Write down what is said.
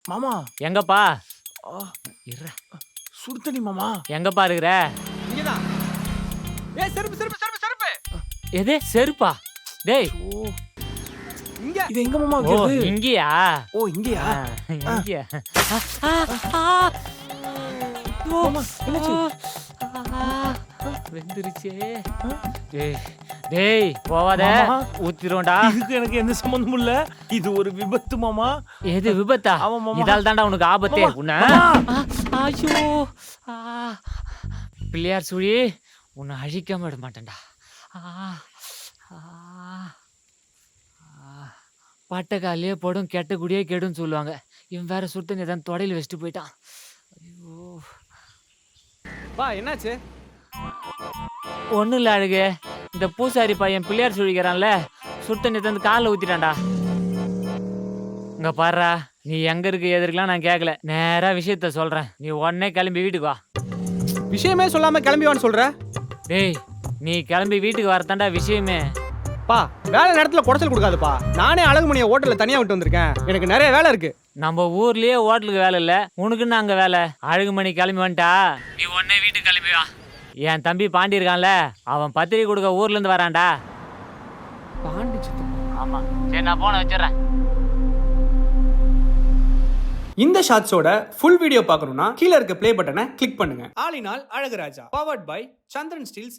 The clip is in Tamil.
மாமா எங்கப்பா ஆ, இருடா. சுடு தண்ணி மாமா. எங்கப்பா இருக்கிற? இங்கதான். ஏய் செருப்பு செருப்பு செருப்பு செருப்பு. எது செருப்பா? டேய் ஓ, இங்க. இது எங்க மாமா ஓ வைக்கிறது? இங்கயா? ஓ, இங்கயா? இங்கயா? மாமா, என்னாச்சு? வெந்துருச்சே. டேய் டேய் போவாத, மாமா. ஊத்திரோண்டா. இதுக்கு எனக்கு எந்த சம்பந்தமும் இல்ல. இது ஒரு விபத்து மாமா. எது விபத்தா? ஆமா, மாமா. இதால தாண்டா உனக்கு ஆபத்தே. மாமா, உன்னை ஐயோ பிள்ளையார் சுழி உன்னை அழிக்காம விட மாட்டேன்டா. பட்டக்காலியே போடும் கெட்ட குடியே கெடுன்னு சொல்லுவாங்க. இவன் வேற சுத்தம் ஏதாவது தொடையில் வச்சுட்டு போயிட்டான். ஐயோ பா என்னாச்சு? ஒன்றும் இல்லை அழகு, இந்த பூசாரி பையன் பிள்ளையார் சுழிக்கிறான்ல, சுத்தம் தந்து காலில் ஊற்றிட்டான்டா. இங்கே பாருடா, நீ எங்கே இருக்கு எதிர்க்கலாம் நான் கேட்கல, நேராக விஷயத்த சொல்கிறேன். நீ உடனே கிளம்பி வீட்டுக்கு வா. விஷயமே சொல்லாம கிளம்பி வான்னு சொல்ற? டேய் நீ கிளம்பி வீட்டுக்கு வரத்தாண்டா விஷயமே. பா வேலை நேரத்துல குடைச்சல் கொடுக்காதுப்பா. நானே அழகுமணியை ஹோட்டல்ல தனியா விட்டு வந்திருக்கேன். எனக்கு நிறைய வேலை இருக்கு. நம்ம ஊர்லயே ஹோட்டலுக்கு வேலை இல்லை, உனக்குன்னு அங்கே வேலை. அழகுமணி கிளம்பி வந்துட்டா நீ உடனே வீட்டுக்கு கிளம்பி வா. என் தம்பி பாண்டி இருக்கான்ல, அவன் பத்திரிக்கை கொடுக்க ஊர்லேருந்து வரான்டா. பாண்டி சித்தப்பா. ஆமாம் சரி, நான் போன வச்சிடுறேன். இந்த ஷாட்ஸோட ஃபுல் வீடியோ பார்க்கணும்னா கீழே இருக்க ப்ளே பட்டனை கிளிக் பண்ணுங்க. All in all Azhaguraja powered by Chandran Steeles